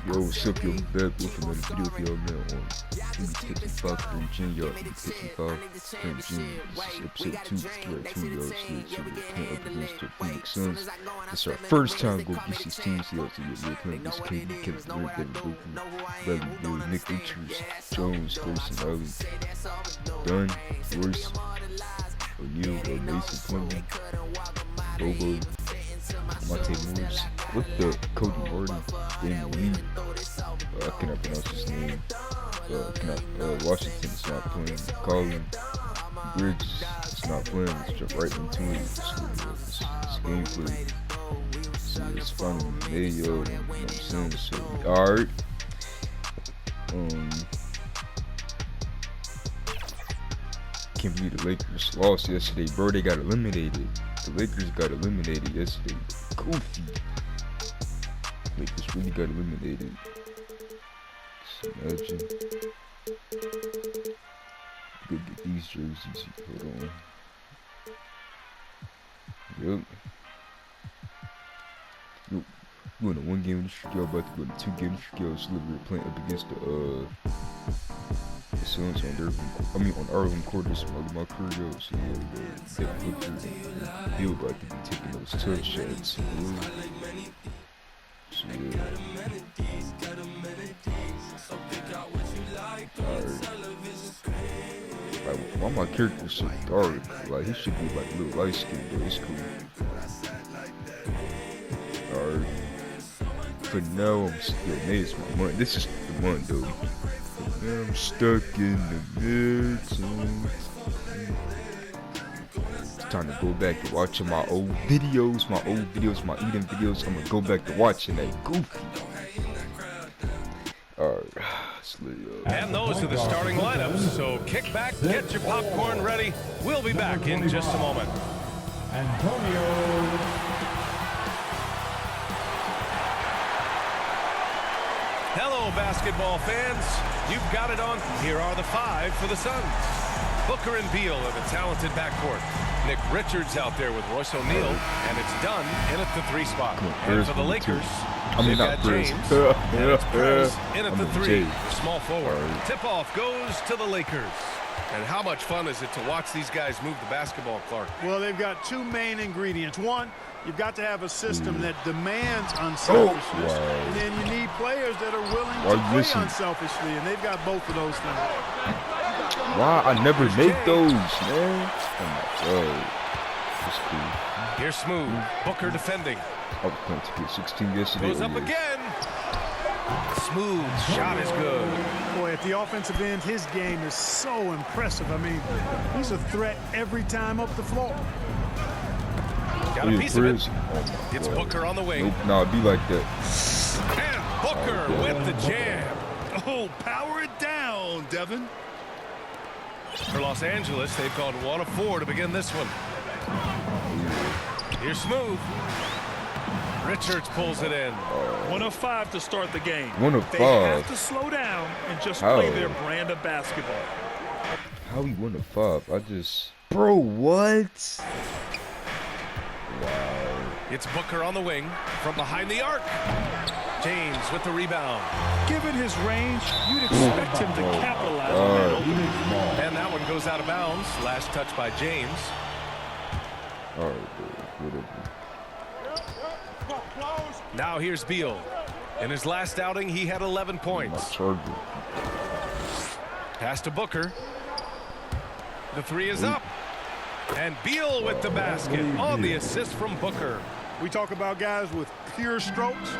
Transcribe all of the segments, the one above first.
Yo, what's up, yo? Back with another video for y'all, man. On NBA Playing Gene, y'all. NBA Playing Gene. This is episode 2. Let's get right to it, y'all. So we're playing up against the Phoenix Suns. It's our first time go against this team. So we're playing against KD, Kevin Durant, Devin Booker, Bradley Beal, Nick Richards, Jones, Grayson Allen, Dunn, Royce, O'Neal, Mason Plumlee, Bobo, Monte Morris, what the Cody Martin, Damian Lee, I cannot pronounce his name. Washington is not playing. Colin Bridges is not playing. Let's jump right into it. This gameplay. So it's finally May, you know what I'm saying? So alright. Can't believe the Lakers lost yesterday, bro. They got eliminated. The Lakers got eliminated yesterday. Goofy. Lakers really got eliminated. Just imagine. Go get these jerseys. Hold on. Yep. Yo, we're in a 1 game streak. Y'all about to go in a 2 game streak. Y'all Sliver playing up against the Suns on our home court. This is my career. So yeah, Devin Booker, Bill about to be taking those tough shots. So yeah. Like, why my character so dark? Like, he should be like a little light skinned, but it's cool. Alright. For now, I'm still May's my month. This is the month though. For now, I'm stuck in the mid-zone. It's time to go back to watching my old videos, my eating videos. I'm gonna go back to watching that goofy. Alright. And those are the starting lineups, so kick back, get your popcorn ready. We'll be back in just a moment. Antonio. Hello, basketball fans. You've got it on. Here are the 5 for the Suns. Booker and Beal are the talented backcourt. Nick Richards out there with Royce O'Neal, and it's done in at the 3 spot. And for the Lakers, they've got James, and it's Prez in at the 3, small forward. Tip-off goes to the Lakers. And how much fun is it to watch these guys move the basketball, Clark? Well, they've got 2 main ingredients. One, you've got to have a system that demands unselfishness. And then you need players that are willing to play unselfishly, and they've got both of those things. Why I never make those, man? Oh my god. That's cool. Here's Smooth. Booker defending. I was playing 2K16 yesterday. Goes up again. Smooth shot is good. Boy, at the offensive end, his game is so impressive. I mean, he's a threat every time up the floor. Got a piece of it. It's Booker on the wing. Nope, no, it'd be like that. And Booker with the jam. Oh, power it down, Devin. For Los Angeles, they've gone 1 of 4 to begin this one. Here's Smooth. Richards pulls it in. 1 of 5 to start the game. 1 of 5. They have to slow down and just play their brand of basketball. How he 1 of 5? Bro, what? Wow. It's Booker on the wing from behind the arc. James with the rebound. Given his range, you'd expect him to capitalize on that opening. And that one goes out of bounds. Last touch by James. All right, whatever. Now here's Beal. In his last outing, he had 11 points. Pass to Booker. The 3 is up. And Beal with the basket on the assist from Booker. We talk about guys with pure strokes.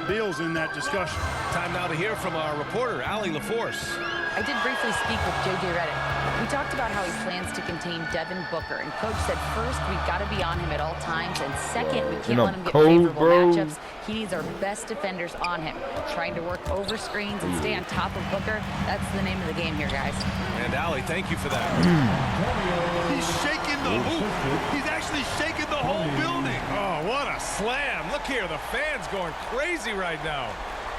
Beal's in that discussion. Time now to hear from our reporter, Allie LaForce. I did briefly speak with J.J. Redick. We talked about how he plans to contain Devin Booker, and Coach said first, we've got to be on him at all times, and second, we can't let him get favorable matchups. He needs our best defenders on him. Trying to work over screens and stay on top of Booker, that's the name of the game here, guys. And Allie, thank you for that. He's shaking the hoop. He's actually shaking the whole building. Oh, what a slam. Look here, the fans going crazy right now.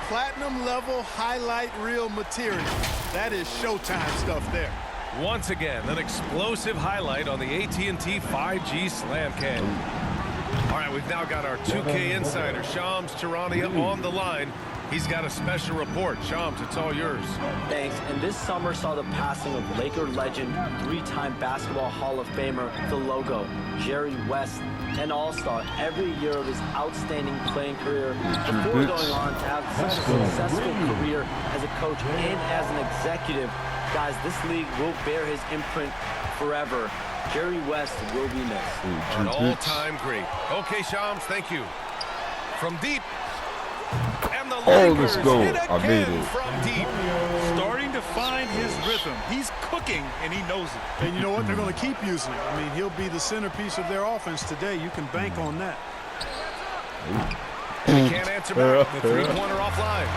Platinum level highlight reel material. That is Showtime stuff there. Once again, an explosive highlight on the AT&T 5G Slam Cam. All right, we've now got our 2K insider, Shams Charania, on the line. He's got a special report. Shams, it's all yours. Thanks. And this summer saw the passing of Laker legend, 3-time Basketball Hall of Famer, the logo, Jerry West, an all-star every year of his outstanding playing career before going on to have such a successful career as a coach and as an executive. Guys, this league will bear his imprint forever. Jerry West will be missed. An all-time great. Okay, Shams, thank you. From deep. And the let's go. hit I made it. From deep. Starting to find his rhythm. He's cooking, and he knows it. And you know what? They're going to keep using him. I mean, he'll be the centerpiece of their offense today. You can bank on that. He can't answer back. The three-pointer offline.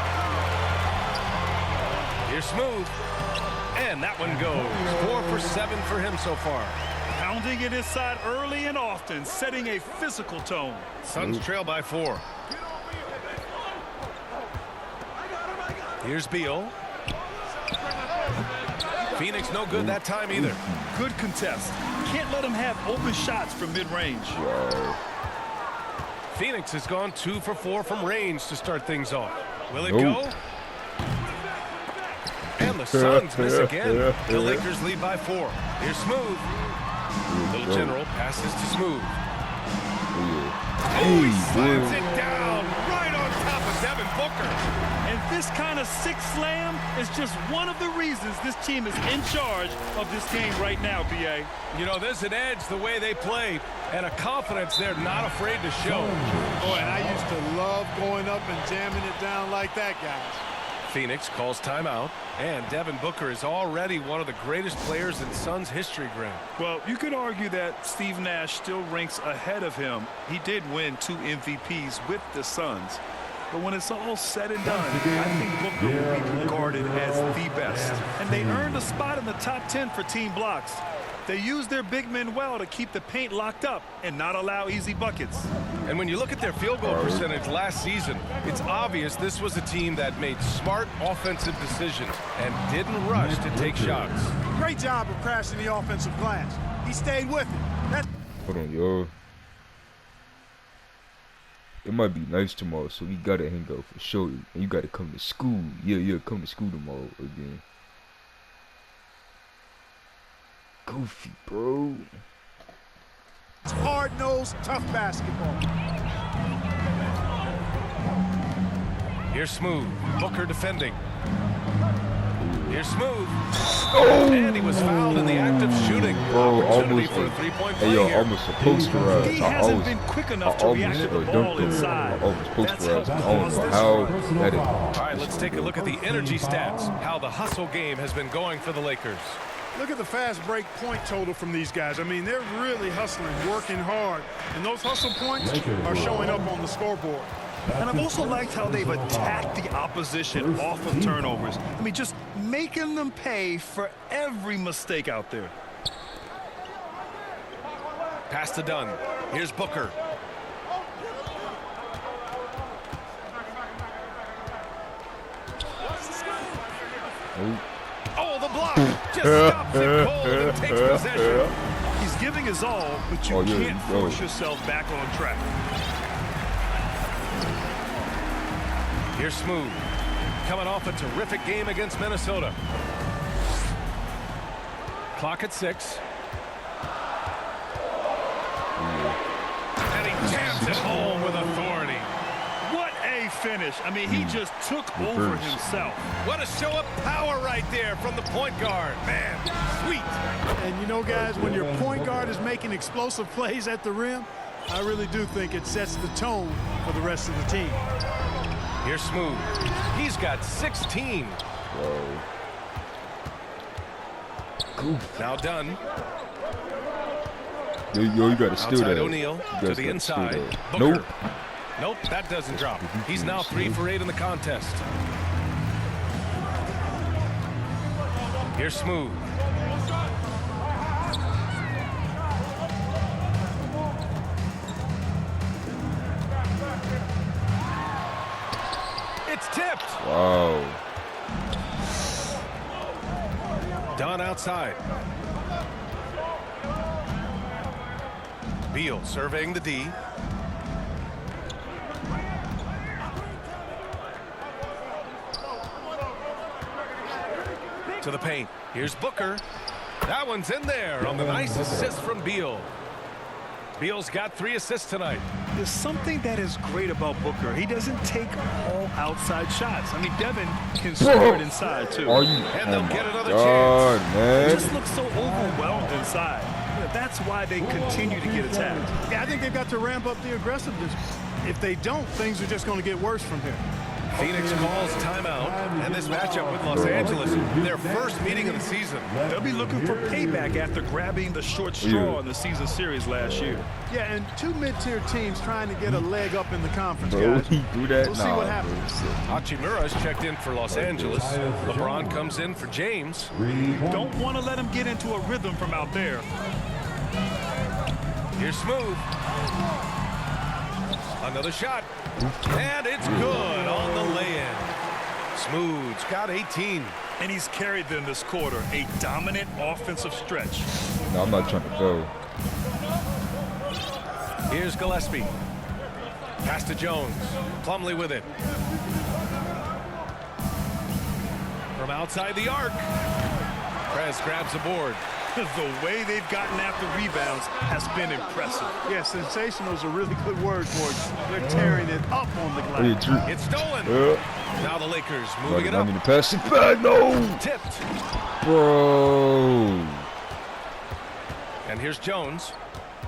Here's Smooth. And that one goes. 4 for 7 for him so far. Pounding it inside early and often, setting a physical tone. Suns trail by 4. Here's Beal. Phoenix no good that time either. Good contest. Can't let him have open shots from mid-range. Phoenix has gone 2 for 4 from range to start things off. Will it go? And the Suns miss again. The Lakers lead by 4. Here's Smooth. Little General passes to Smooth. Oh, he slams it down right on top of Devin Booker. And this kind of sick slam is just one of the reasons this team is in charge of this game right now, B.A. You know, there's an edge the way they play and a confidence they're not afraid to show. Boy, and I used to love going up and jamming it down like that, guys. Phoenix calls timeout, and Devin Booker is already one of the greatest players in Suns history, Graham. Well, you could argue that Steve Nash still ranks ahead of him. He did win 2 MVPs with the Suns. But when it's all said and done, I think Booker will be regarded as the best. And they earned a spot in the top 10 for team blocks. They used their big men well to keep the paint locked up and not allow easy buckets. And when you look at their field goal percentage last season, it's obvious this was a team that made smart offensive decisions and didn't rush to take shots. Great job of crashing the offensive glass. He stayed with it. Hold on, yo. It might be nice tomorrow, so we gotta hang out for sure. And you gotta come to school. Yeah, come to school tomorrow again. Goofy, bro. It's hard-nosed, tough basketball. Here's Smooth. Booker defending. Here's Smooth. Oh! And he was fouled in the act of shooting. Bro, Opportunity almost for a three-point play hey, yo, here. almost a posterized. He hasn't been quick enough to react to the ball inside. I almost posterized. I don't know how that is. All right, let's take a look at the energy stats, how the hustle game has been going for the Lakers. Look at the fast break point total from these guys. I mean, they're really hustling, working hard. And those hustle points are showing up on the scoreboard. And I've also liked how they've attacked the opposition off of turnovers. I mean, just making them pay for every mistake out there. Pass to Dunn. Here's Booker. Oh, the block. Just stops it cold and takes possession. He's giving his all, but you can't force yourself back on track. Here's Smooth. Coming off a terrific game against Minnesota. Clock at 6. And he jams it home with authority. What a finish. I mean, he just took over himself. What a show of power right there from the point guard. Man, sweet. And you know, guys, when your point guard is making explosive plays at the rim, I really do think it sets the tone for the rest of the team. Here's Smooth. He's got 16. Whoa. Now Dunn. Yo, you gotta steal Outside that. O'Neal to the inside. Booker. Nope. Nope, that doesn't drop. He's now 3 for 8 in the contest. Here's Smooth. It's tipped. Wow. Dunn outside. Beal surveying the D. To the paint. Here's Booker. That one's in there on the nice assist from Beal. Beal's got 3 assists tonight. There's something that is great about Booker. He doesn't take all outside shots. I mean, Devin can score it inside, too. Are you? And they'll get another God, chance. man. He just looks so overwhelmed inside. That's why they continue to get attacked. Yeah, I think they've got to ramp up the aggressiveness. If they don't, things are just going to get worse from here. Phoenix calls timeout, and this matchup with Los Angeles, their first meeting of the season. They'll be looking for payback after grabbing the short straw in the season series last year. Yeah, and 2 mid-tier teams trying to get a leg up in the conference, Bro, guys. he do that? We'll see what happens. Hachimura's checked in for Los Angeles. LeBron comes in for James. Don't want to let him get into a rhythm from out there. Here's Smooth. Another shot. And it's good on the lay-in. Smooth's got 18. And he's carried them this quarter. A dominant offensive stretch. No, I'm not trying to go. Here's Gillespie. Pass to Jones. Plumlee with it. From outside the arc. Prez grabs the board. The way they've gotten after rebounds has been impressive. Yeah, sensational is a really good word for it. They're tearing it up on the glass. It's stolen. Now the Lakers moving it I up. mean to pass it back. No. Tipped. Bro. And here's Jones.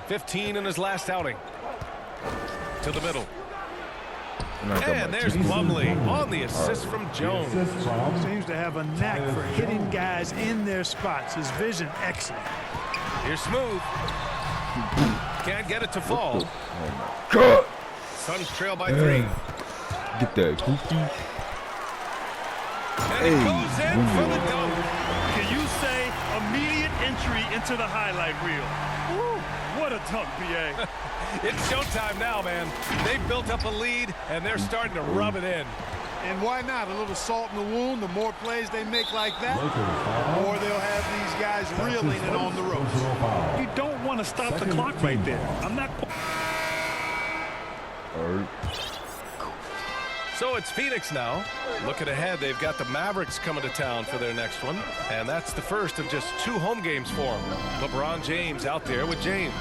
15 in his last outing. To the middle. And there's Plumlee on the assist from Jones. Seems to have a knack for hitting guys in their spots. His vision excellent. Here's Smooth. Can't get it to fall. Oh my God. Suns trail by 3. Get that goofy. And he goes in for the dunk. Can you say immediate entry into the highlight reel? Woo, what a dunk, BA. It's showtime now, man. They've built up a lead, and they're starting to rub it in. And why not? A little salt in the wound. The more plays they make like that, the more they'll have these guys reeling and on the ropes. You don't want to stop the clock right there. I'm not. All right. So it's Phoenix now. Looking ahead, they've got the Mavericks coming to town for their next one. And that's the first of just 2 home games for them. LeBron James out there with James.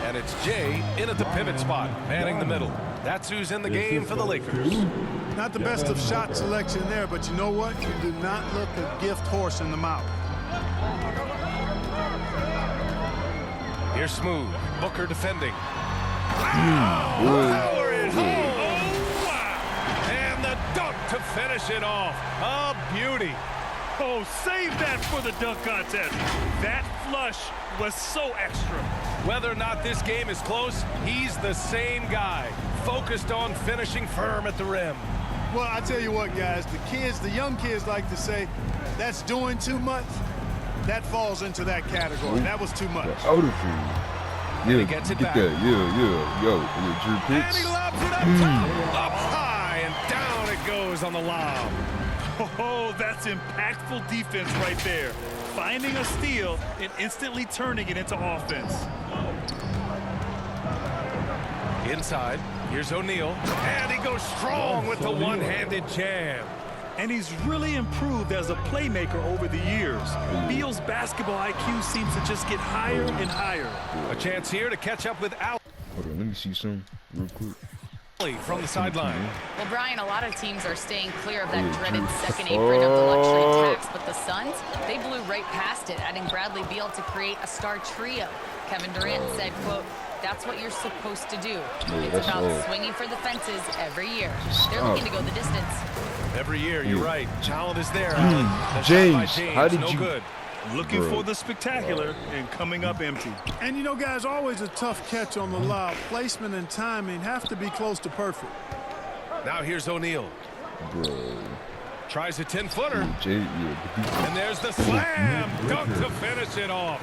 And it's Jay in at the pivot spot, manning the middle. That's who's in the game for the Lakers. Not the best of shot selection there, but you know what? You do not look a gift horse in the mouth. Here's Smooth. Booker defending. Good. Dunk to finish it off. A beauty. Oh, save that for the dunk contest. That flush was so extra. Whether or not this game is close, he's the same guy, focused on finishing firm at the rim. Well, I tell you what, guys, the young kids like to say, that's doing too much. That falls into that category. That was too much. Out of here. Yeah, he gets it get back. that. Yeah. Yo, Drew And Pitts. he lobs it up top, up high, and down it goes on the lob. Oh, that's impactful defense right there. Finding a steal and instantly turning it into offense. Inside, here's O'Neal, and he goes strong with the one-handed jam. And he's really improved as a playmaker over the years. Beal's basketball IQ seems to just get higher and higher. A chance here to catch up with Al. Hold on, let me see some real quick. From the sideline. Well, Brian, a lot of teams are staying clear of that dreaded second apron of the luxury tax, but the Suns, they blew right past it, adding Bradley Beal to create a star trio. Kevin Durant said, quote, "That's what you're supposed to do. It's about swinging for the fences every year." They're looking to go the distance. Every year, you're right. Talent is there. James, how did you? Good. Looking for the spectacular and coming up empty. And you know, guys, always a tough catch on the lob. Placement and timing have to be close to perfect. Now here's O'Neal. Bro. Tries a 10-footer. Yeah. And there's the slam dunk to finish it off.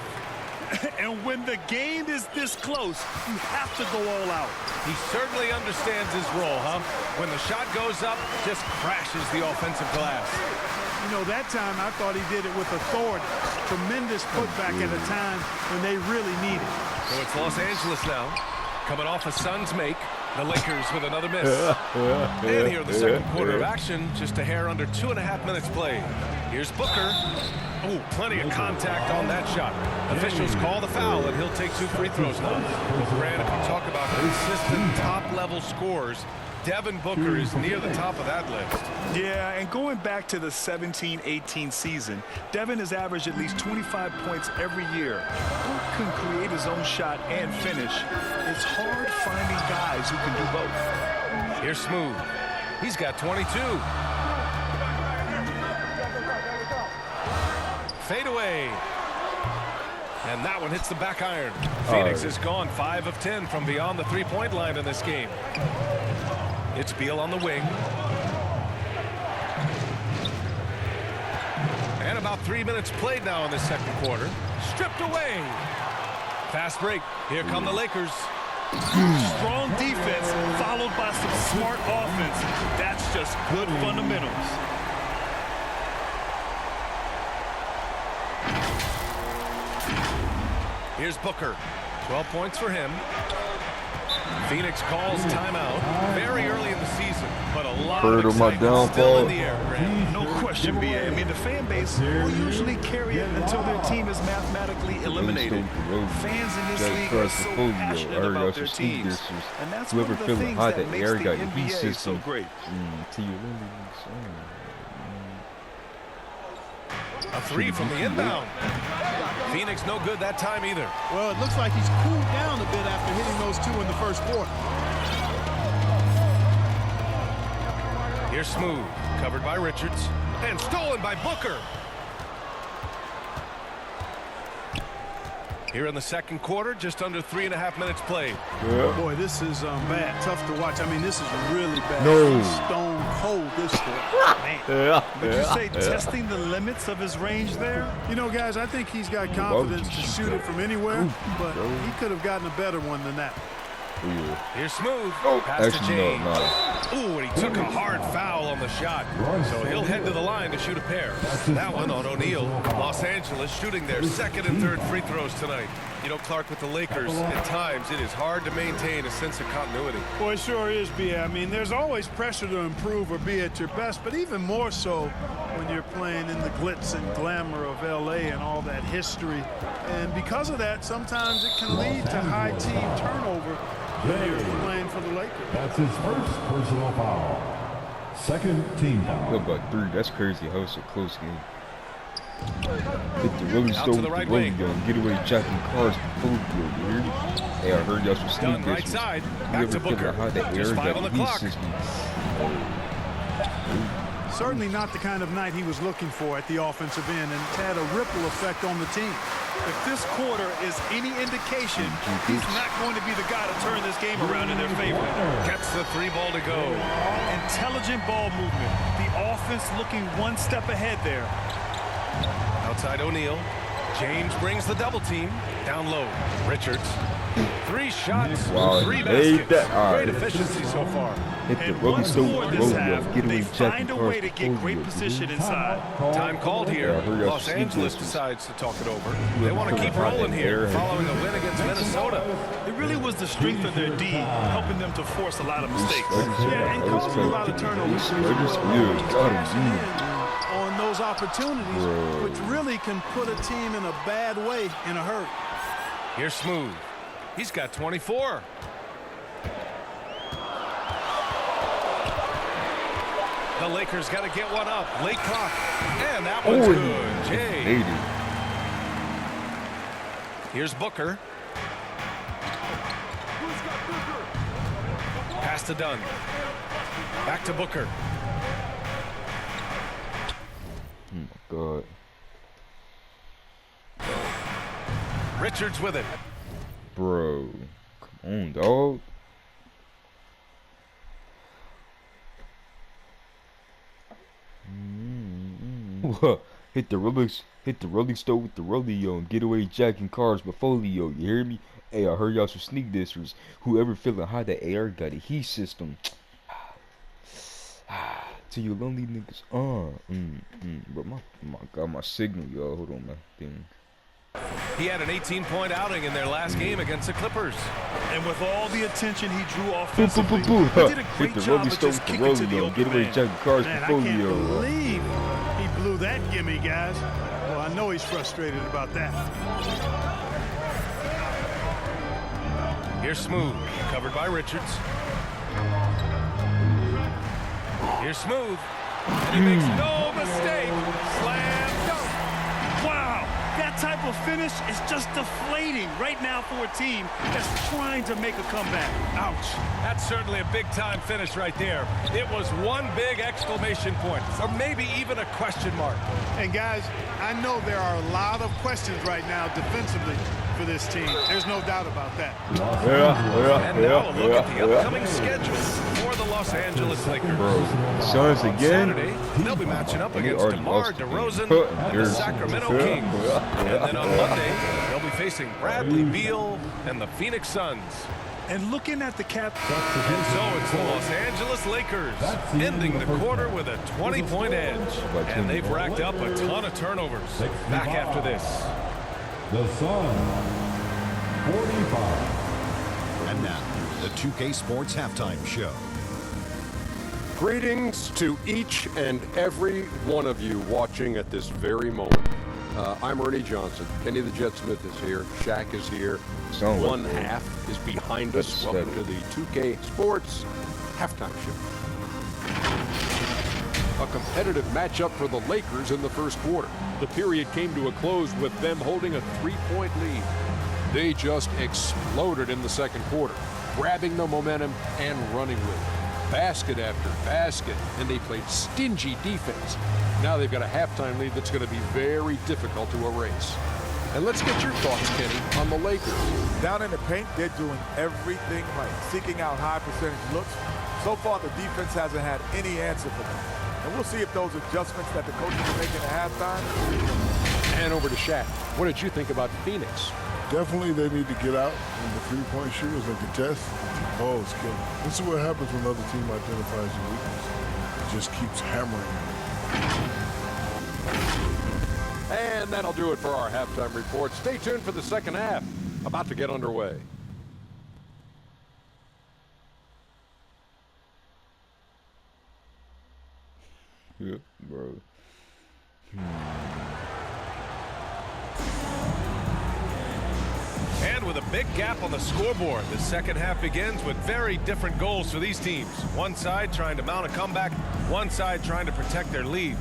And when the game is this close, you have to go all out. He certainly understands his role, huh? When the shot goes up, just crashes the offensive glass. You know, that time I thought he did it with authority. Tremendous putback at a time when they really need it. So it's Los Angeles now, coming off a Suns make. The Lakers with another miss. And here in the second quarter of action, just a hair under 2.5 minutes played. Here's Booker. Oh, plenty of contact on that shot. Officials call the foul, and he'll take 2 free throws now. Grant, if you talk about consistent top-level scores, Devin Booker is near the top of that list. Yeah, and going back to the 17-18 season, Devin has averaged at least 25 points every year. Booker can create his own shot and finish. It's hard finding guys who can do both. Here's Smooth. He's got 22. Fade away. And that one hits the back iron. Phoenix has gone 5 of 10 from beyond the three-point line in this game. It's Beal on the wing. And about 3 minutes played now in the second quarter. Stripped away. Fast break. Here come the Lakers. Strong defense followed by some smart offense. That's just good fundamentals. Here's Booker. 12 points for him. Phoenix calls timeout very early in the season, but a lot of excitement still in the air, Grant. No question, B.A. I mean, the fan base will usually carry it until their team is mathematically eliminated. Fans in this league are so passionate about their teams, and that's one of the things that makes the NBA so great. A 3 from the inbound. Phoenix no good that time either. Well, it looks like he's cooled down a bit after hitting those 2 in the first quarter. Here's Smooth, covered by Richards, and stolen by Booker. Here in the second quarter, just under 3.5 minutes played. Yeah. Boy, this is bad. Tough to watch. I mean, this is really bad. No. Stone cold, this stuff. Man. Would you say testing the limits of his range there? You know, guys, I think he's got confidence to shoot it from anywhere, but he could have gotten a better one than that. Here's Smooth. Pass to James. Ooh, and he took a hard foul on the shot. So he'll head to the line to shoot a pair. That one on O'Neal. Los Angeles shooting their second and third free throws tonight. You know, Clark, with the Lakers, at times it is hard to maintain a sense of continuity. Boy, it sure is, B.A. I mean, there's always pressure to improve or be at your best, but even more so when you're playing in the glitz and glamour of L.A. and all that history. And because of that, sometimes it can lead to high team turnover when you're playing for the Lakers. That's his first personal foul. Second team foul. About 3. That's crazy how it's a close game. Hit the really Out to the right wing. Get away jacking cars before you hear me? Hey, I heard y'all should sneak this. Right side. You Back to ever feel Booker. how that Just air 5 on the clock. Certainly not the kind of night he was looking for at the offensive end, and it's had a ripple effect on the team. If this quarter is any indication, he's not going to be the guy to turn this game around in their favor. Gets the 3 ball to go. Intelligent ball movement. The offense looking one step ahead there. Outside O'Neal. James brings the double team. Down low. Richards. 3 shots. Wow, 3 baskets. Right. Great efficiency so far. Hit the And really once more this half, get they away find a jacking way to cars get great before position you. inside. Time called here. Yeah, hurry up, Los sneak Angeles this. decides to talk it over. They want to keep rolling here following a win against Minnesota. It really was the strength of their D helping them to force a lot of mistakes. Yeah, and causing a lot of turnovers. On those opportunities, which really can put a team in a bad way in a hurry. Here's Smooth. He's got 24. The Lakers got to get one up. Late clock. And that one's good. Jay. Here's Booker. Pass to Dunn. Back to Booker. Oh my God. Richards with it. Bro. Come on, dog. Hit the rolling stove with the rollie on. Get away jacking cars before Leo. You hear me? Hey, I heard y'all should sneak dissers. Whoever feeling hot, that AR got a heat system. To you lonely niggas. But my God, my signal, y'all. Hold on, man. Thing. He had an 18-point outing in their last game against the Clippers. And with all the attention he drew offensively, he did a great job of just kicking to the open man. Man, I can't believe he blew that gimme, guys. Well, I know he's frustrated about that. Here's Smooth, covered by Richards. Here's Smooth. And he makes no mistake. Slam dunk. Wow, that type of finish is just deflating right now for a team that's trying to make a comeback. Ouch. That's certainly a big-time finish right there. It was one big exclamation point, or maybe even a question mark. And guys, I know there are a lot of questions right now defensively for this team. There's no doubt about that. And now a look at the upcoming schedule for the Los Angeles Lakers. Suns again. Saturday, they'll be matching up against DeMar DeRozan and the Sacramento Kings. And then on Monday, they'll be facing Bradley Beal and the Phoenix Suns. And looking at the cap. And so it's the Los Angeles Lakers ending the quarter with a 20-point edge. And they've racked up a ton of turnovers. Back after this. The Suns, 45. And now, the 2K Sports Halftime Show. Greetings to each and every one of you watching at this very moment. I'm Ernie Johnson. Kenny the Jet Smith is here. Shaq is here. One half is behind us. Welcome to the 2K Sports Halftime Show. A competitive matchup for the Lakers in the first quarter. The period came to a close with them holding a 3-point lead. They just exploded in the second quarter, grabbing the momentum and running with it. Basket after basket, and they played stingy defense. Now they've got a halftime lead that's going to be very difficult to erase. And let's get your thoughts, Kenny, on the Lakers. Down in the paint, they're doing everything right, seeking out high percentage looks. So far, the defense hasn't had any answer for them. And we'll see if those adjustments that the coaches are making at halftime. And over to Shaq. What did you think about Phoenix? Definitely they need to get out when the three-point shooters are contest. Oh, it's killing. This is what happens when another team identifies your weakness. It just keeps hammering you. And that'll do it for our halftime report. Stay tuned for the second half. About to get underway. Yep, bro. And with a big gap on the scoreboard, the second half begins with very different goals for these teams. One side trying to mount a comeback, one side trying to protect their lead.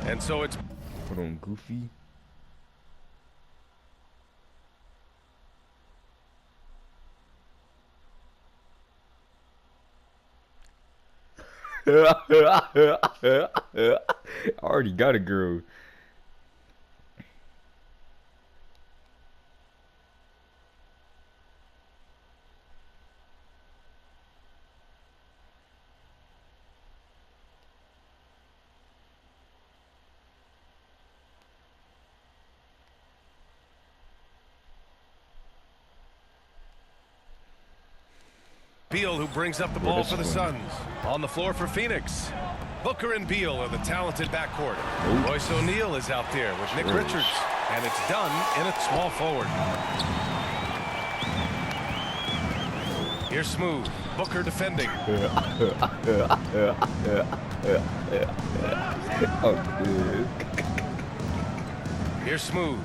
And so it's... Put on Goofy. I already got a girl. Beal, who brings up the ball for the Suns. On the floor for Phoenix. Booker and Beal are the talented backcourt. Royce O'Neal is out there with Nick Richards. And it's done in a small forward. Here's Smooth. Booker defending. Here's Smooth.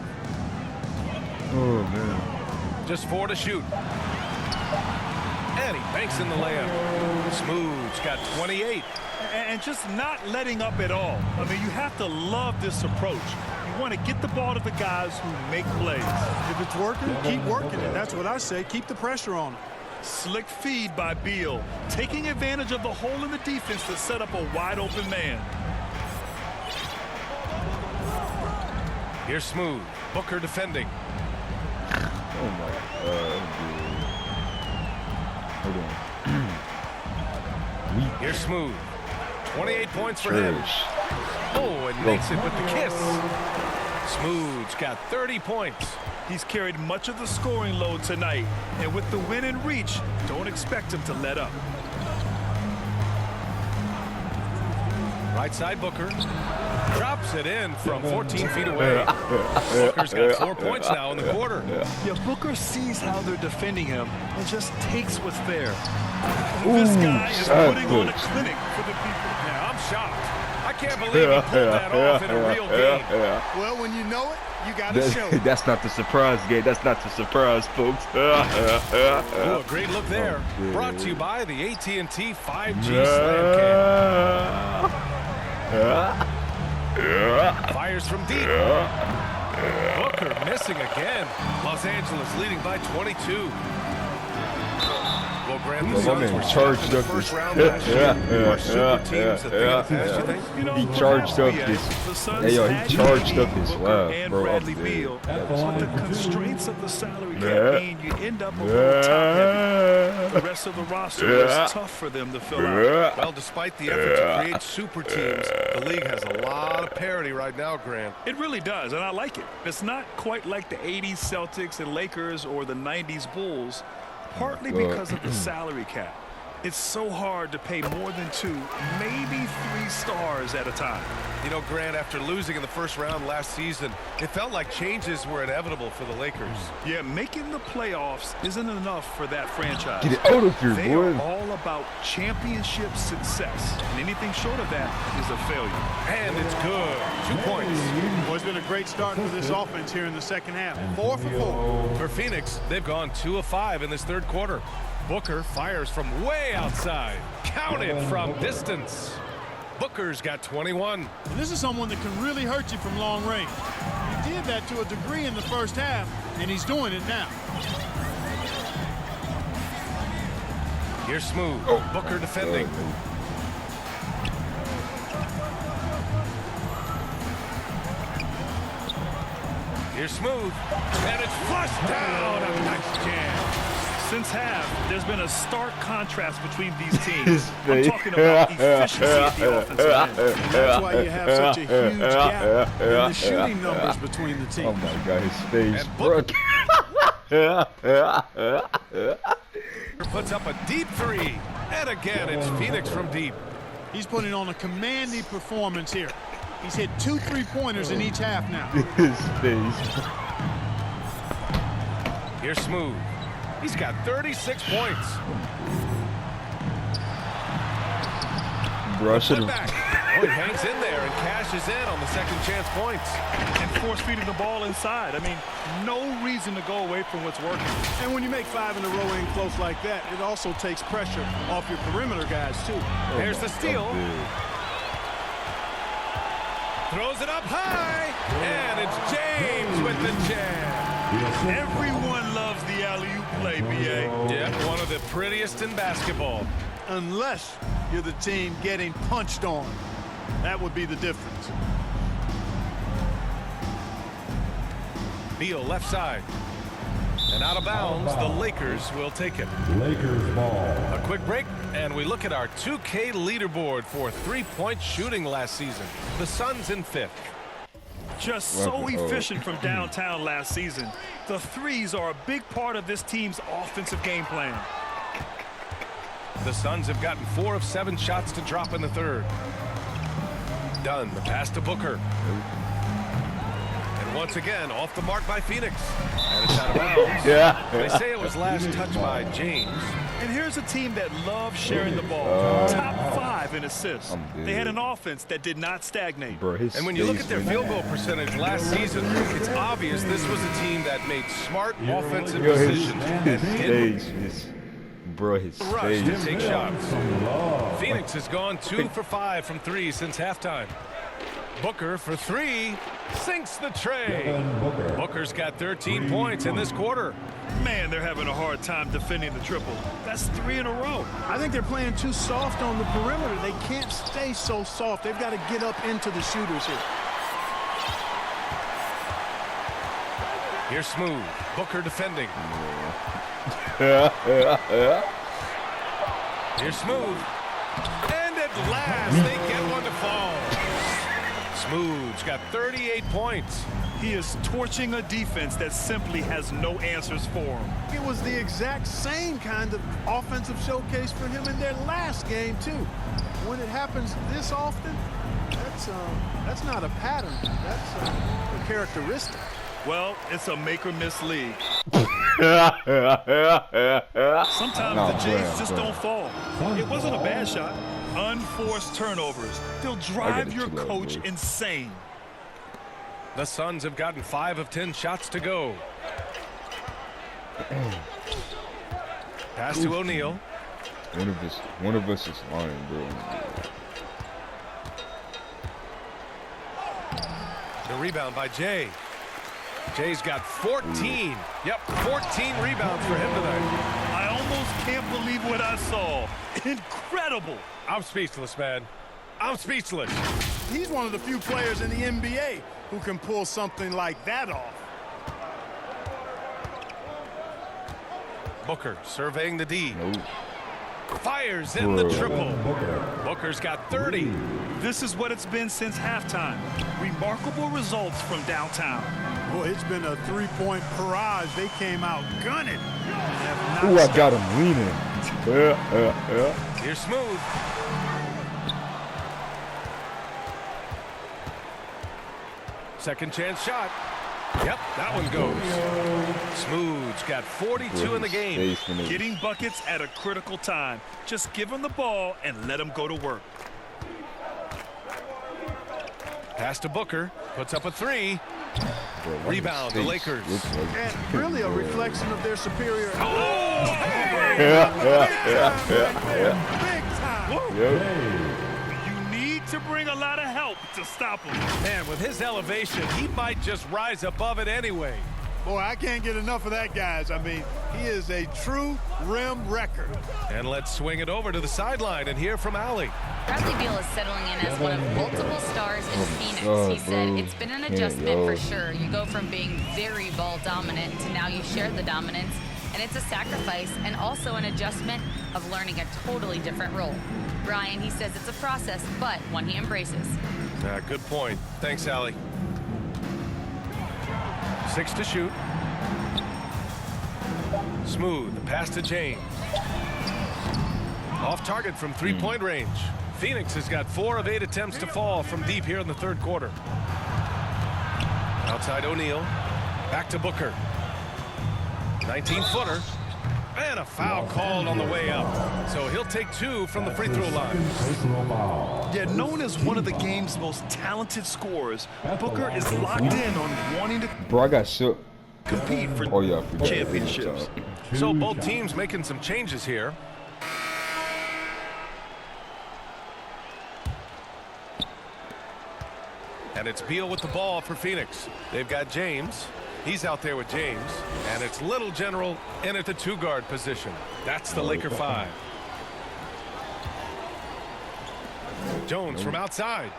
Oh, man. Just 4 to shoot. And he banks in the layup. Smooth's got 28. And just not letting up at all. I mean, you have to love this approach. You want to get the ball to the guys who make plays. If it's working, keep working it. That's what I say. Keep the pressure on them. Slick feed by Beal, taking advantage of the hole in the defense to set up a wide open man. Here's Smooth. Booker defending. Oh my God. Hold on. Here's Smooth. 28 points for him. Oh, and makes it with the kiss. Smooth's got 30 points. He's carried much of the scoring load tonight. And with the win in reach, don't expect him to let up. Right side Booker. Drops it in from 14 feet away. Booker's got 4 points now in the quarter. Yeah, Booker sees how they're defending him and just takes what's there. This guy is putting on a clinic for the people. Yeah, I'm shocked. I can't believe he pulled that off in a real game. Well, when you know it, you got to show it. That's not the surprise game. That's not the surprise, folks. Ooh, a great look there. Brought to you by the AT&T 5G Slam Cam. Fires from deep. Booker missing again. Los Angeles leading by 22. Well, Grant, the Suns were charged up first round last year. Are super teams that thing of the past, you think? He charged up his. Hey, yo, he charged up his lab, bro. Bradley Beal. But the constraints of the salary cap mean you end up a little top heavy. The rest of the roster is tough for them to fill out. Well, despite the effort to create super teams, the league has a lot of parity right now, Grant. It really does, and I like it. It's not quite like the 80s Celtics and Lakers or the 90s Bulls. Partly because of the salary cap. It's so hard to pay more than 2, maybe 3 stars at a time. You know, Grant, after losing in the first round last season, it felt like changes were inevitable for the Lakers. Yeah, making the playoffs isn't enough for that franchise. Get it out of here, they boy. are all about championship success, and anything short of that is a failure. And it's good. 2 points. Well, it's been a great start for this offense here in the second half. 4 for 4. For Phoenix, they've gone 2 of 5 in this third quarter. Booker fires from way outside. Counted from distance. Booker's got 21. And this is someone that can really hurt you from long range. He did that to a degree in the first half, and he's doing it now. Here's Smooth. Booker defending. Here's Smooth. And it's flushed down. A nice jam. Since half, there's been a stark contrast between these teams. I'm talking about efficiency at the offensive end. That's why you have such a huge gap in the shooting numbers between the teams. Oh my God, his face. Puts up a deep 3. And again, it's Phoenix from deep. He's putting on a commanding performance here. He's hit 2 3-pointers in each half now. His face. Here's Smooth. He's got 36 points. Bro, Put back. Oh, he hangs in there and cashes in on the second chance points. And force feeding the ball inside. I mean, no reason to go away from what's working. And when you make 5 in a row in close like that, it also takes pressure off your perimeter guys, too. There's the steal. Throws it up high. And it's James with the jam. Everyone loves the alley-oop play, B.A. Yeah, one of the prettiest in basketball. Unless you're the team getting punched on. That would be the difference. Beal left side. And out of bounds, the Lakers will take it. Lakers ball. A quick break, and we look at our 2K leaderboard for 3-point shooting last season. The Suns in 5th. Just so efficient from downtown last season. The threes are a big part of this team's offensive game plan. The Suns have gotten 4 of 7 shots to drop in the third. Dunn, the pass to Booker. And once again, off the mark by Phoenix. And it's out of bounds. They say it was last touched by James. And here's a team that loves sharing the ball. Top 5 in assists. They had an offense that did not stagnate. Bro, and when you look at their field goal percentage last season, it's obvious this was a team that made smart offensive decisions. Bro, his Rush face. to take shots. Phoenix has gone 2 for 5 from 3 since halftime. Booker for 3, sinks the tray. Booker's got 13 points in this quarter. Man, they're having a hard time defending the triple. That's 3 in a row. I think they're playing too soft on the perimeter. They can't stay so soft. They've got to get up into the shooters here. Here's Smooth. Booker defending. Here's Smooth. And at last, they get one to fall. Smooth's got 38 points. He is torching a defense that simply has no answers for him. It was the exact same kind of offensive showcase for him in their last game, too. When it happens this often, that's not a pattern. That's a characteristic. Well, it's a make-or-miss league. Sometimes the Jays just don't fall. It wasn't a bad shot. Unforced turnovers. They'll drive your coach insane. The Suns have gotten 5 of 10 shots to go. Pass to O'Neal. One of us is lying, bro. The rebound by Jay. Jay's got 14. Yep, 14 rebounds for him tonight. I almost can't believe what I saw. Incredible. I'm speechless, man. I'm speechless. He's one of the few players in the NBA who can pull something like that off. Booker surveying the D. Nope. Fires in the triple. Booker's got 30. This is what it's been since halftime. Remarkable results from downtown. Boy, it's been a three-point barrage. They came out gunning. Ooh, I got him leaning. Here's Smooth. Second chance shot. Yep, that one goes. Smooth's got 42 in the game. Getting buckets at a critical time. Just give him the ball and let him go to work. Pass to Booker. Puts up a 3. Rebound, the Lakers. And really a reflection of their superior. Big time. You need to bring a lot of help to stop him. Man, with his elevation, he might just rise above it anyway. Boy, I can't get enough of that, guys. I mean, he is a true rim wrecker. And let's swing it over to the sideline and hear from Allie. Bradley Beal is settling in as one of multiple stars in Phoenix. He said it's been an adjustment for sure. You go from being very ball dominant to now you share the dominance, and it's a sacrifice and also an adjustment of learning a totally different role. Brian, he says it's a process, but one he embraces. Good point. Thanks, Allie. 6 to shoot. Smooth, the pass to James. Off target from three-point range. Phoenix has got 4 of 8 attempts to fall from deep here in the third quarter. Outside O'Neal. Back to Booker. 19-footer. And a foul called on the way up. So he'll take 2 from the free throw line. Yeah, known as one of the game's most talented scorers, Booker is locked in on wanting to Bro, I got shook. compete for championships. So both teams making some changes here. And it's Beal with the ball for Phoenix. They've got James. He's out there with James. And it's Little General in at the 2-guard position. That's the Laker 5. Jones from outside.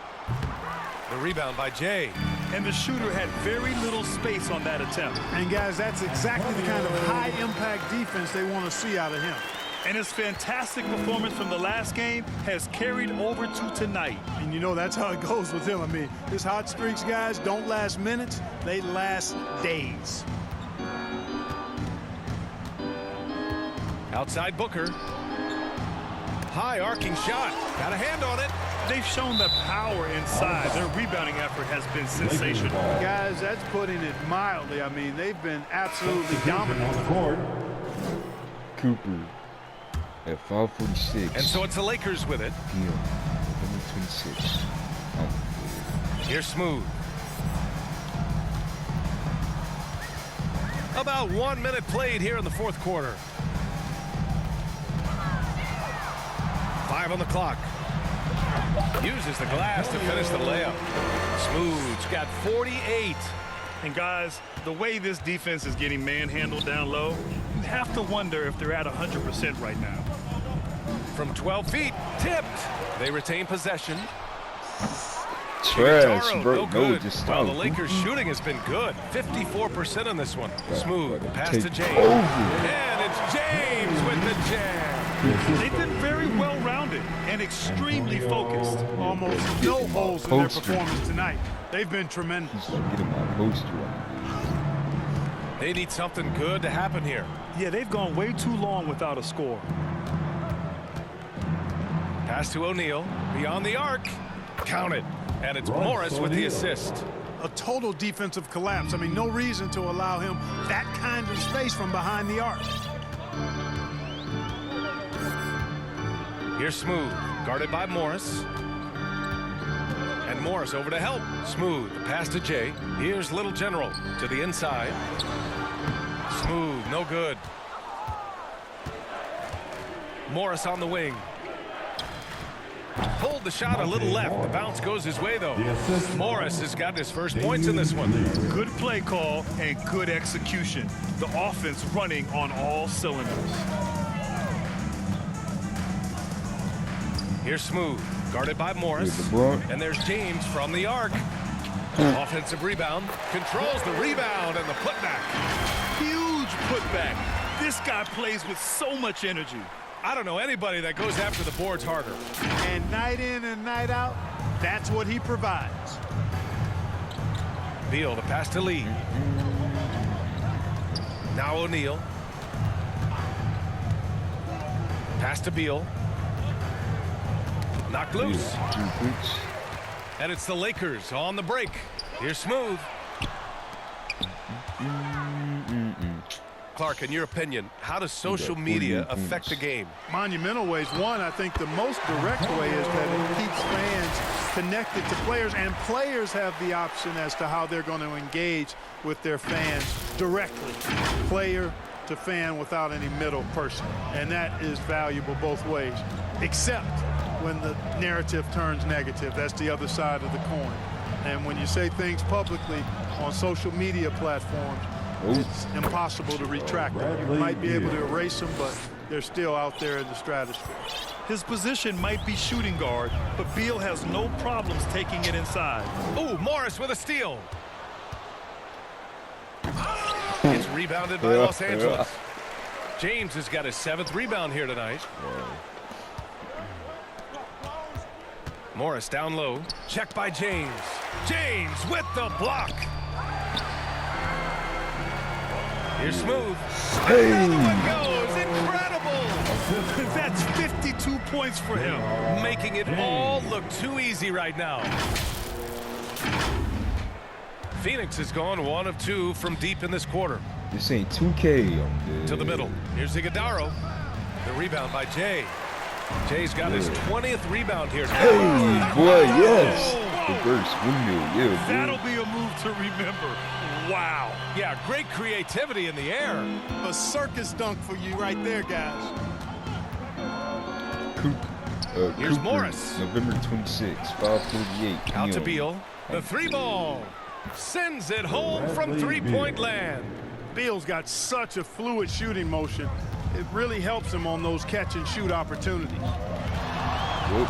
The rebound by Jay. And the shooter had very little space on that attempt. And guys, that's exactly the kind of high-impact defense they want to see out of him. And his fantastic performance from the last game has carried over to tonight. And you know that's how it goes with him. I mean, his hot streaks, guys, don't last minutes. They last days. Outside Booker. High arcing shot. Got a hand on it. They've shown the power inside. Their rebounding effort has been sensational. Guys, that's putting it mildly. I mean, they've been absolutely dominant. Cooper at 5:46. And so it's the Lakers with it. Beal, November 26. Here's Smooth. About 1 minute played here in the fourth quarter. 5 on the clock. Uses the glass to finish the layup. Smooth's got 48. And guys, the way this defense is getting manhandled down low, you have to wonder if they're at 100% right now. From 12 feet, tipped. They retain possession. Trash, Taro, bro. no good. Just Well, stop. the Lakers shooting has been good. 54% on this one. Smooth. Pass to James. Over. And it's James with the jam. They've been very well-rounded and extremely focused. Almost no holes in their performance tonight. They've been tremendous. He's getting my poster on. They need something good to happen here. Yeah, they've gone way too long without a score. Pass to O'Neal. Beyond the arc. Count it. And it's Morris with the assist. A total defensive collapse. I mean, no reason to allow him that kind of space from behind the arc. Here's Smooth, guarded by Morris. And Morris over to help. Smooth, pass to Jay. Here's Little General to the inside. Smooth, no good. Morris on the wing. Pulled the shot a little left. The bounce goes his way, though. Morris has got his first points in this one. Good play call and good execution. The offense running on all cylinders. Here's Smooth, guarded by Morris. And there's James from the arc. Offensive rebound. Controls the rebound and the putback. Huge putback. This guy plays with so much energy. I don't know anybody that goes after the boards harder. And night in and night out, that's what he provides. Beal, the pass to Lee. Now O'Neal. Pass to Beal. Knocked loose. And it's the Lakers on the break. Here's Smooth. Clark, in your opinion, how does social media affect the game? Monumental ways. One, I think the most direct way is that it keeps fans connected to players, and players have the option as to how they're going to engage with their fans directly, player to fan, without any middle person. And that is valuable both ways, except when the narrative turns negative. That's the other side of the coin. And when you say things publicly on social media platforms, it's impossible to retract them. You might be able to erase them, but they're still out there in the stratosphere. His position might be shooting guard, but Beal has no problems taking it inside. Ooh, Morris with a steal. It's rebounded by Los Angeles. James has got his 7th rebound here tonight. Morris down low. Checked by James. James with the block. Here's Smooth. Hey. Another one goes. Incredible. That's 52 points for him. Making it all look too easy right now. Phoenix has gone 1 of 2 from deep in this quarter. This ain't 2K. To the middle. Here's Iguodaro. The rebound by Jay. Jay's got his 20th rebound here. Hey, boy, yes. Reverse windmill, yeah. That'll be a move to remember. Wow. Yeah, great creativity in the air. A circus dunk for you right there, guys. Here's Cooper, Morris. November 26, 5:38. Out to Beal. The 3-ball. Sends it home from three-point land. Beal's got such a fluid shooting motion. It really helps him on those catch-and-shoot opportunities. Whoop.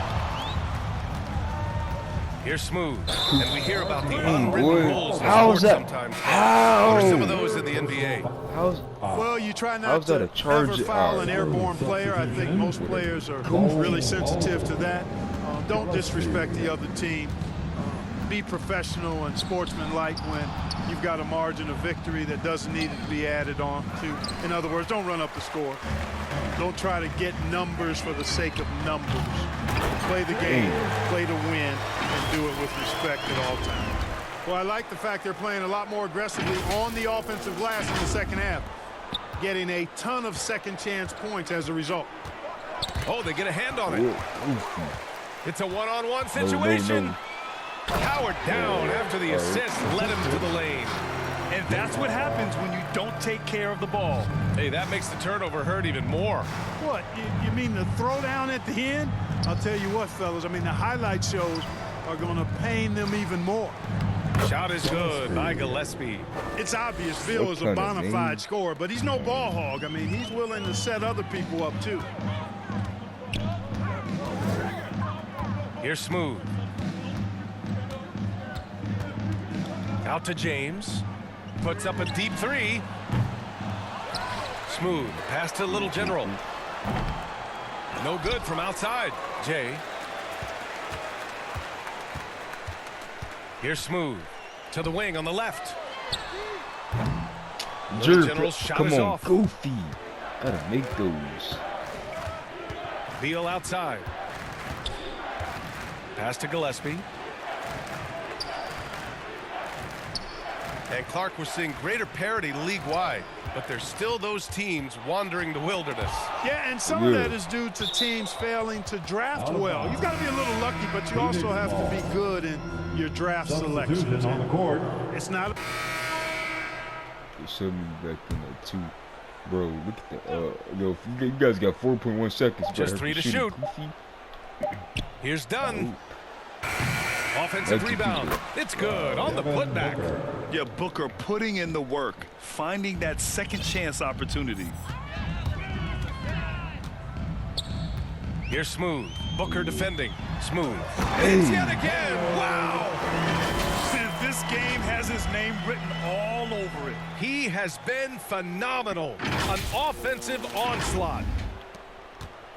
Here's Smooth, and we hear about the unwritten rules in How's sports that? sometimes. How? What are some of those in the NBA? Well, you try not to ever foul an airborne player. I think most players are really sensitive to that. Don't disrespect the other team. Be professional and sportsmanlike when you've got a margin of victory that doesn't need to be added on to. In other words, don't run up the score. Don't try to get numbers for the sake of numbers. Play the game, play to win, and do it with respect at all times. Well, I like the fact they're playing a lot more aggressively on the offensive glass in the second half, getting a ton of second chance points as a result. Oh, they get a hand on it. It's a one-on-one situation. Powered down after the assist led him to the lane. And that's what happens when you don't take care of the ball. Hey, that makes the turnover hurt even more. What, you mean the throwdown at the end? I'll tell you what, fellas, I mean, the highlight shows are going to pain them even more. Shot is good by Gillespie. It's obvious Bill is a bona fide scorer, but he's no ball hog. I mean, he's willing to set other people up, too. Here's Smooth. Out to James. Puts up a deep 3. Smooth. Pass to Little General. No good from outside. Jay. Here's Smooth. To the wing on the left. Little General's shot is off. Goofy. Gotta make those. Beal outside. Pass to Gillespie. And Clark, we're seeing greater parity league-wide, but there's still those teams wandering the wilderness. Yeah, and some of that is due to teams failing to draft well. You've got to be a little lucky, but you also have to be good in your draft selections. On the court. It's not. They showed me back in that too. Bro, look at the yo, you guys got 4.1 seconds. Just 3 to shoot. Here's Dunn. Offensive rebound. It's good on the putback. Yeah, Booker putting in the work, finding that second chance opportunity. Here's Smooth. Booker defending. Smooth. It's yet again. Wow. This game has his name written all over it. He has been phenomenal. An offensive onslaught.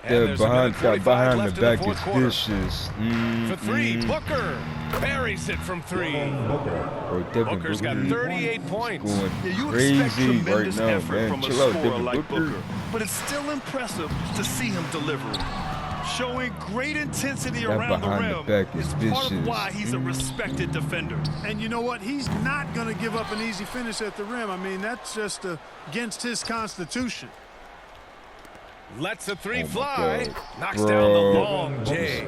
Yeah, behind the back is vicious. For three, Booker buries it from 3. Bro, Devin Booker's got 38 points. Going You crazy expect tremendous right now, effort man. from a Chill out, scorer Devin like Booker. Booker, but it's still impressive to see him deliver. Showing great intensity around the rim is part of why he's a respected defender. And you know what? He's not going to give up an easy finish at the rim. I mean, that's just against his constitution. Lets a 3 fly. Knocks down the long J.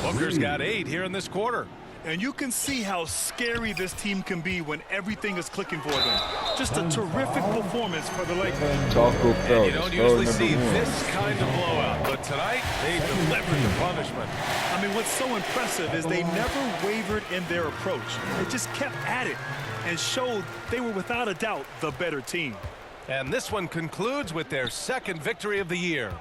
Booker's got 8 here in this quarter. And you can see how scary this team can be when everything is clicking for them. Just a terrific performance for the Lakers. Taco Bell. You don't usually see this kind of blowout, but tonight they delivered the punishment. I mean, what's so impressive is they never wavered in their approach. They just kept at it and showed they were without a doubt the better team. And this one concludes with their 2nd victory of the year.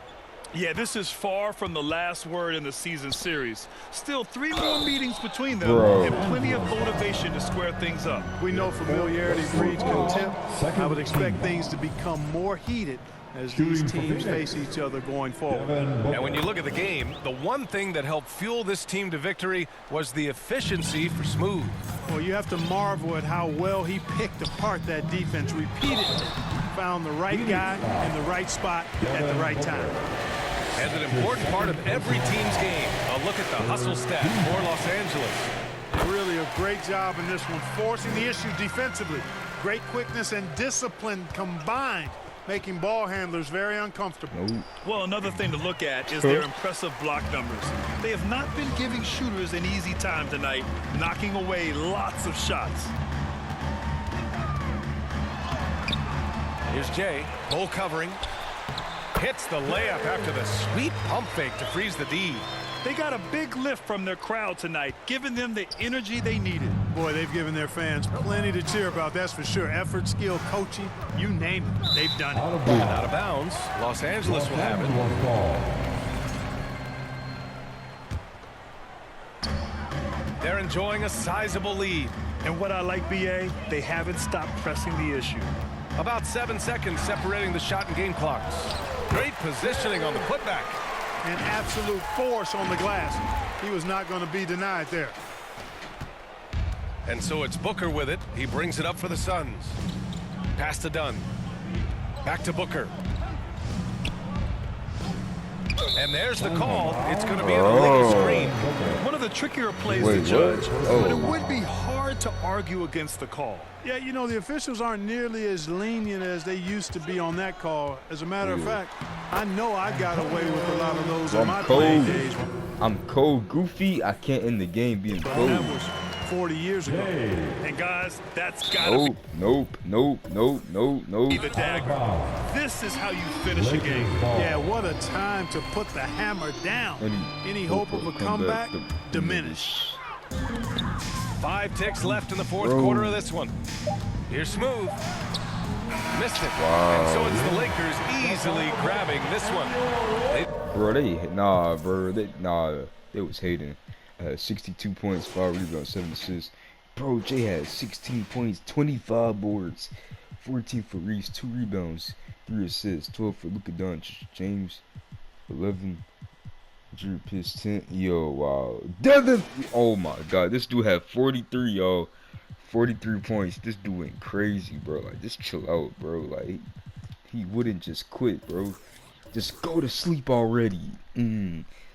Yeah, this is far from the last word in the season series. Still 3 more meetings between them and plenty of motivation to square things up. We know familiarity breeds contempt. I would expect things to become more heated as these teams face each other going forward. And when you look at the game, the one thing that helped fuel this team to victory was the efficiency for Smooth. Well, you have to marvel at how well he picked apart that defense repeatedly. Found the right guy in the right spot at the right time. And an important part of every team's game. A look at the hustle stat for Los Angeles. Really a great job in this one, forcing the issue defensively. Great quickness and discipline combined, making ball handlers very uncomfortable. Well, another thing to look at is their impressive block numbers. They have not been giving shooters an easy time tonight, knocking away lots of shots. Here's Jay, full covering. Hits the layup after the sweet pump fake to freeze the D. They got a big lift from their crowd tonight, giving them the energy they needed. Boy, they've given their fans plenty to cheer about, that's for sure. Effort, skill, coaching, you name it, they've done it. Out of bounds. Los Angeles will have it. They're enjoying a sizable lead. And what I like, BA, they haven't stopped pressing the issue. About 7 seconds separating the shot and game clocks. Great positioning on the putback. And absolute force on the glass. He was not going to be denied there. And so it's Booker with it. He brings it up for the Suns. Pass to Dunn. Back to Booker. And there's the call. It's going to be an illegal screen. One of the trickier plays to judge, but it would be hard to argue against the call. Yeah, you know, the officials aren't nearly as lenient as they used to be on that call. As a matter of fact, I know I got away with a lot of those in my playing days. I'm cold, goofy. I can't end the game being cold. That was 40 years ago. And guys, that's gotta be nope. the dagger. This is how you finish a game. Yeah, what a time to put the hammer down. Any hope of a comeback diminished. 5 ticks left in the 4th quarter of this one. Here's Smooth. Missed it. And so it's the Lakers easily grabbing this one. They was hating. 62 points, 5 rebounds, 7 assists. Bro, Jay had 16 points, 25 boards, 14 for Reese, 2 rebounds, 3 assists, 12 for Luka Doncic, James, 11. Drew Piss 10. Yo, wow. Devin! Oh my god, this dude had 43, yo. 43 points. This dude went crazy, bro. Like, just chill out, bro. Like, he wouldn't just quit, bro. Just go to sleep already.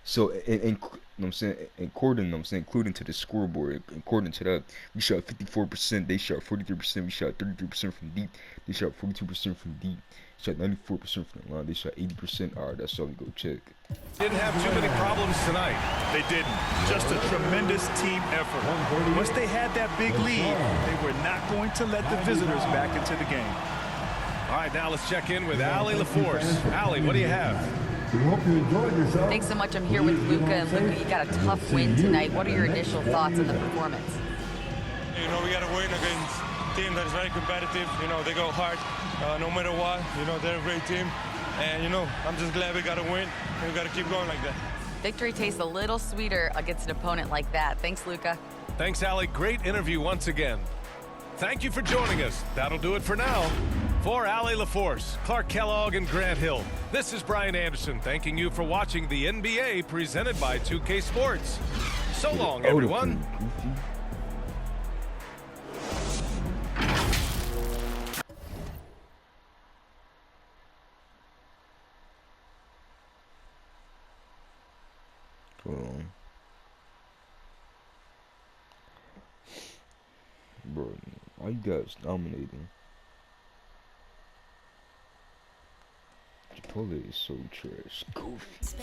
So, and know what I'm saying, including to the scoreboard, according to that, we shot 54%, they shot 43%, we shot 33% from deep, they shot 42% from deep, shot 94% from the line, they shot 80%. All right, that's all we go check. Didn't have too many problems tonight. They didn't. Just a tremendous team effort. Once they had that big lead, they were not going to let the visitors back into the game. All right, now let's check in with Allie LaForce. Allie, what do you have? We hope you enjoyed yourself. Thanks so much. I'm here with Luca. And Luca, you got a tough win tonight. What are your initial thoughts on the performance? You know, we got to win against a team that is very competitive. You know, they go hard no matter what. You know, they're a great team. And, you know, I'm just glad we got to win. And we got to keep going like that. Victory tastes a little sweeter against an opponent like that. Thanks, Luca. Thanks, Allie. Great interview once again. Thank you for joining us. That'll do it for now. For Allie LaForce, Clark Kellogg, and Grant Hill, this is Brian Anderson thanking you for watching the NBA presented by 2K Sports. So long, everyone. Bro, why you guys dominating? Chipotle is so trash. Goofy.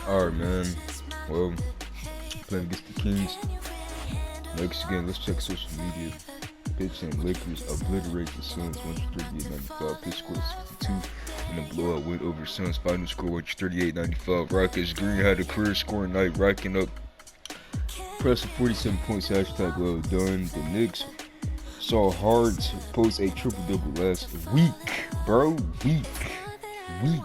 Alright, man. Well, playing against the Kings. Next game, let's check social media. Pitch and Lakers obliterate the Suns 138-95. Pitch score 62 in a blowout win over Suns. Final score 138-95. Rockets Green had a career scoring night, racking up impressive 47 points. Hashtag well done. The Knicks saw hard to post a triple-double last week, bro. Week, bro.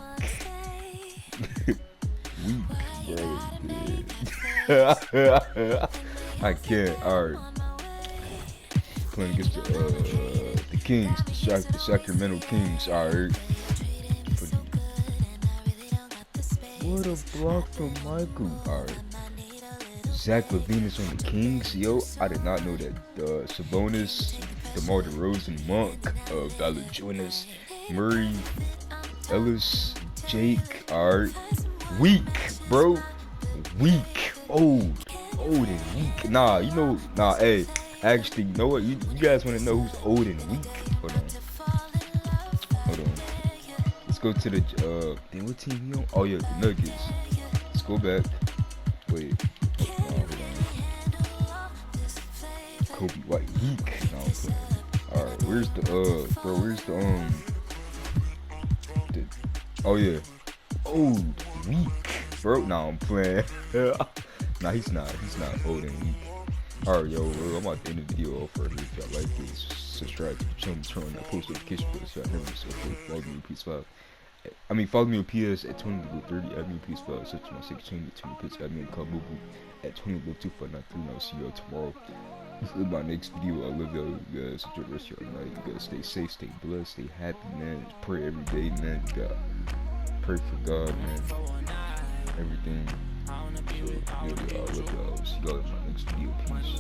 I can't. All right. Playing against the Kings, the Sacramento Kings. All right. What a block from Michael. All right. Zach LaVine is on the Kings. Yo, I did not know that. Sabonis, DeMar DeRozan, Monk, Valanciunas, Murray, Ellis, Jake. All right. Weak, bro. Weak. Old and weak. Nah, hey. Actually, you know what? You guys want to know who's old and weak? Hold on. Let's go to the, damn, what team you on? Oh, yeah, the Nuggets. Let's go back. Wait. Hold on. Kobe White, weak. No, I'm playing. Alright, where's the, oh, yeah. Old, weak. Bro, nah, I'm playing. Nah, he's not old and weak. Alright, yo, I'm about to end the video off right here. If y'all like this, subscribe to the channel, turn on that post notification bell so y'all never miss a upload. Follow me on PS5. Follow me on PS at 20:30. Add me on PS5. Search my 16 to 20 PS. Add me on Call Mobile at 20:2593. I'll see y'all tomorrow. This is my next video. I love y'all guys. Enjoy the rest of your night. You guys stay safe, stay blessed, stay happy, man. Just pray every day, man. You gotta pray for God, man. Everything. So, yeah, I love y'all. See y'all in my next video. Peace.